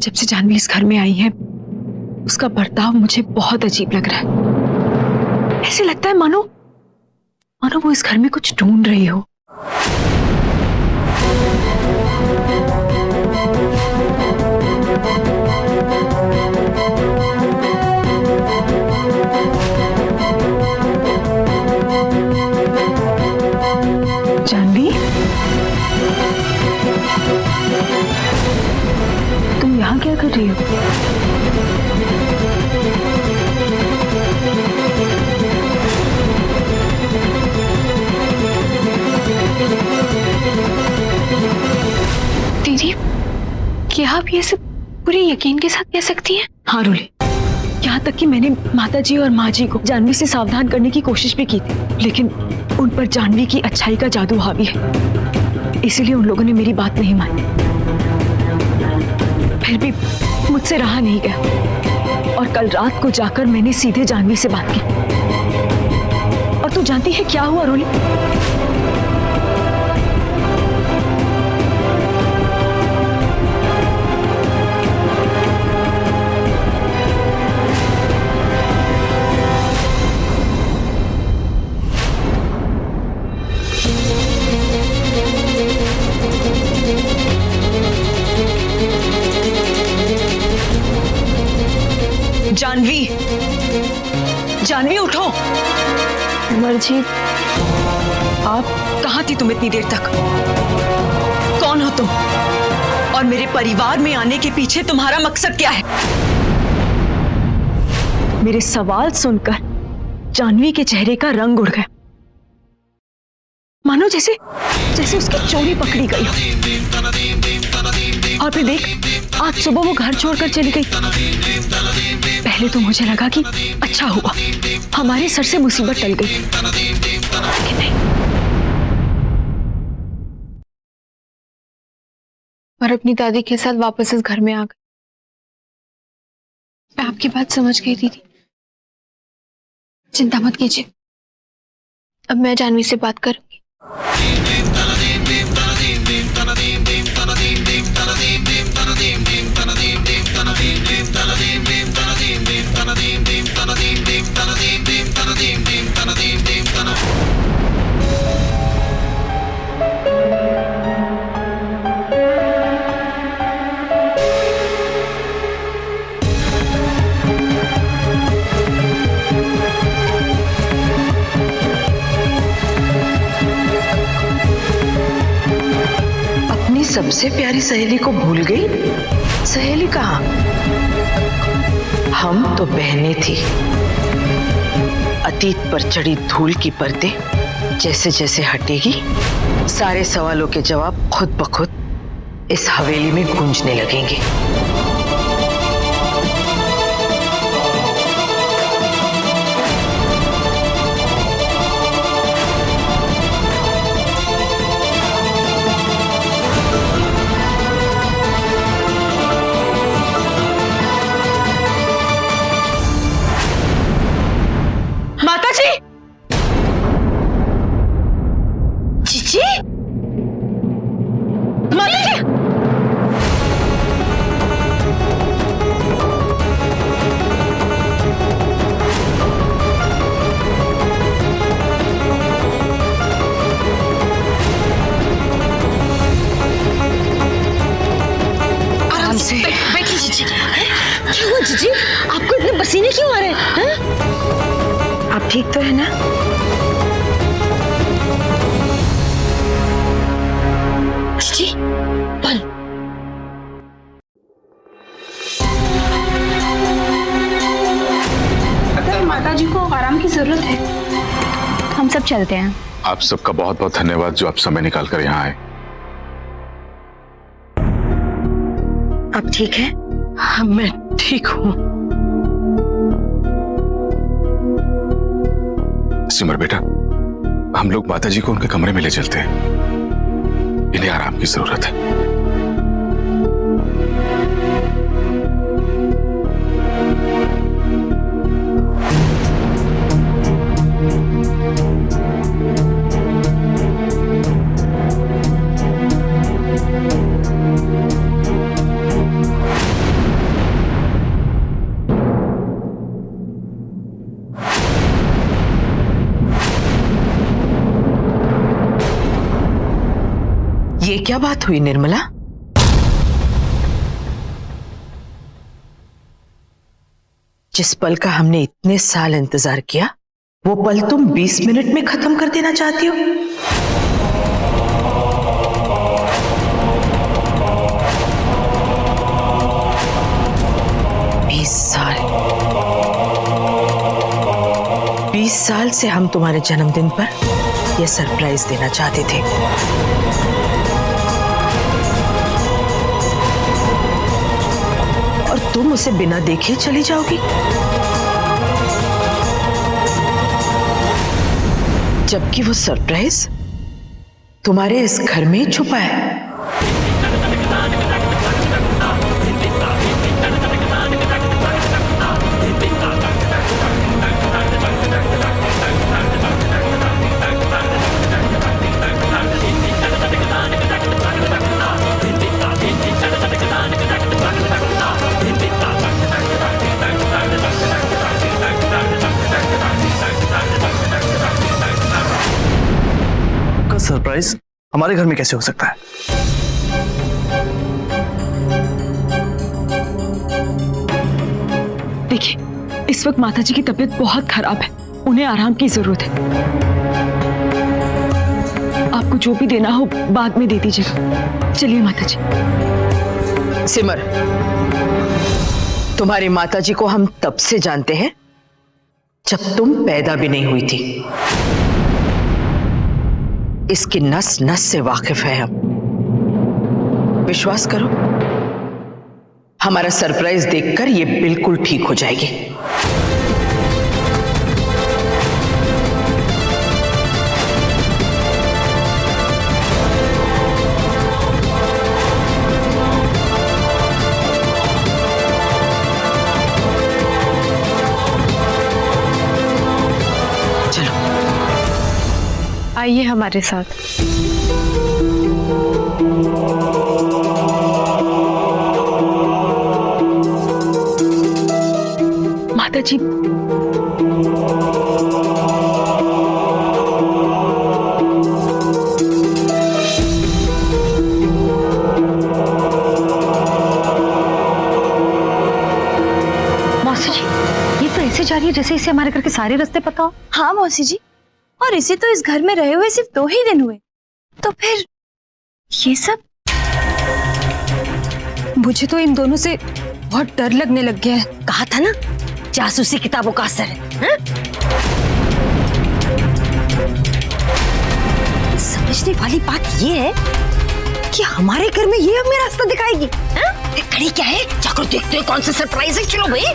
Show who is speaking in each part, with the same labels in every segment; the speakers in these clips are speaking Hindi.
Speaker 1: जब से जानवी इस घर में आई है, उसका बर्ताव मुझे बहुत अजीब लग रहा है। ऐसे लगता है मानो मानो वो इस घर में कुछ ढूंढ रही हो। जानवी, तुम यहाँ क्या कर रही हो? दीदी, क्या आप ये सब पूरे यकीन के साथ कह सकती हैं? हाँ रूली, यहाँ तक कि मैंने माताजी और माँ जी को जानवी से सावधान करने की कोशिश भी की थी, लेकिन उन पर जानवी की अच्छाई का जादू हावी है, इसीलिए उन लोगों ने मेरी बात नहीं मानी। फिर भी मुझसे रहा नहीं गया और कल रात को जाकर मैंने सीधे जानवी से बात की। और तू जानती है क्या हुआ रूली? जानवी, जानवी उठो। मर्जी, आप कहाँ थी तुम इतनी देर तक? कौन हो तुम और मेरे परिवार में आने के पीछे तुम्हारा मकसद क्या है? मेरे सवाल सुनकर जानवी के चेहरे का रंग उड़ गया, मानो जैसे जैसे उसकी चोरी पकड़ी गई हो। और फिर देख, आज सुबह वो घर छोड़कर चली गई। पहले तो मुझे लगा कि अच्छा हुआ, हमारे सर से मुसीबत टल गई, लेकिन नहीं।
Speaker 2: और अपनी दादी के साथ वापस इस घर में आ गई। मैं आपकी बात समझ गई दीदी, चिंता मत कीजिए, अब मैं जानवी से बात करूंगी।
Speaker 3: सबसे प्यारी सहेली को भूल गई? सहेली कहाँ? हम तो बहनें थी। अतीत पर चढ़ी धूल की परतें जैसे जैसे हटेगी, सारे सवालों के जवाब खुद ब खुद इस हवेली में गूंजने लगेंगे। बैठिए जीजी। क्या हुआ जीजी? आपको इतने पसीने क्यों आ रहे हैं? आप ठीक तो है ना? जीजी, बंद।
Speaker 2: अगर माताजी को आराम की जरूरत है, हम सब चलते हैं।
Speaker 4: आप सबका बहुत बहुत धन्यवाद जो आप समय निकाल कर यहाँ आए।
Speaker 3: आप ठीक हैं? हाँ, मैं ठीक हूँ।
Speaker 4: सिमर बेटा, हम लोग माताजी को उनके कमरे में ले चलते हैं, इन्हें आराम की जरूरत है।
Speaker 3: क्या बात हुई निर्मला? जिस पल का हमने इतने साल इंतजार किया, वो पल तुम 20 मिनट में खत्म कर देना चाहती हो? बीस साल से हम तुम्हारे जन्मदिन पर यह सरप्राइज देना चाहते थे। और तुम उसे बिना देखे चली जाओगी? जबकि वो सरप्राइज तुम्हारे इस घर में ही छुपा है।
Speaker 5: सरप्राइज हमारे घर में कैसे हो सकता है?
Speaker 1: देखिए, इस वक्त माताजी की तबीयत बहुत खराब है, उन्हें आराम की जरूरत है। आपको जो भी देना हो बाद में दे दीजिएगा। चलिए माताजी।
Speaker 3: सिमर, तुम्हारी माताजी को हम तब से जानते हैं जब तुम पैदा भी नहीं हुई थी। इसकी नस नस से वाकिफ है हम। विश्वास करो, हमारा सरप्राइज देखकर ये बिल्कुल ठीक हो जाएगी। चलो
Speaker 1: आइए हमारे साथ। माताजी,
Speaker 2: मौसी जी, ये तो ऐसे जा रही है जैसे इसे हमारे घर के सारे रास्ते पता हो।
Speaker 6: हाँ मौसी जी, और इसे तो इस घर में रहे हुए सिर्फ 2 ही दिन हुए, तो फिर ये सब। मुझे तो इन दोनों से बहुत डर लगने लग गया है।
Speaker 2: कहा था ना, जासूसी किताबों का असर है। समझने वाली बात ये है कि हमारे घर में ये हमें रास्ता दिखाएगी। खड़ी क्या है, जाकर देखते हैं कौन सा सरप्राइज है। चलो भाई।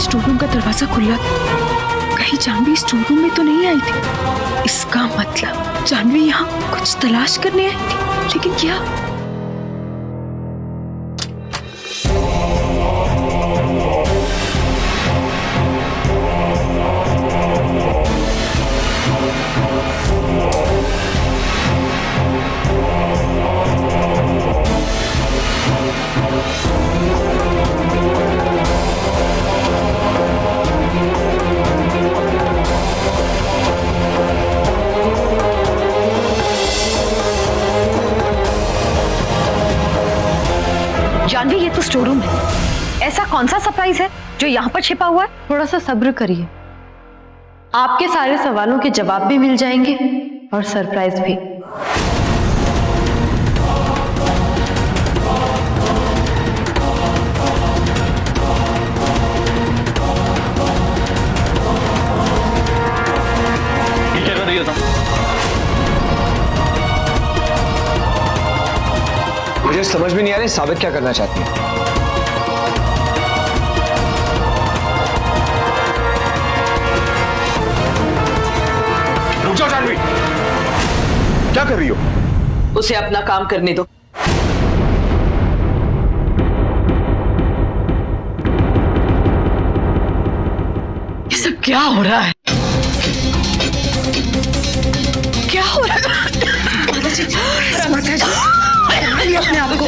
Speaker 1: स्टोर रूम का दरवाजा खुला था। कहीं जानवी स्टोर रूम में तो नहीं आई थी। इसका मतलब जानवी यहाँ कुछ तलाश करने आई थी, लेकिन क्या?
Speaker 2: जानवी, ये तो स्टोर रूम है। ऐसा कौन सा सरप्राइज है जो यहाँ पर छिपा हुआ है?
Speaker 7: थोड़ा सा सब्र करिए, आपके सारे सवालों के जवाब भी मिल जाएंगे और सरप्राइज भी।
Speaker 5: ये क्या कर रही हो तुम?
Speaker 8: मुझे समझ में नहीं आ रही साबित क्या करना चाहती है।
Speaker 4: रुक जाओ जानवी।
Speaker 5: कर रही हो?
Speaker 3: उसे अपना काम करने दो। ये सब क्या हो रहा है? क्या हो रहा है? माता जी, अपने आप को।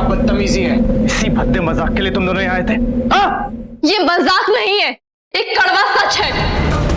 Speaker 8: बदतमीजी है।
Speaker 5: इसी भद्दे मजाक के लिए तुम दोनों यहाँ आए थे? हाँ?
Speaker 7: ये मजाक नहीं है, एक कड़वा सच है।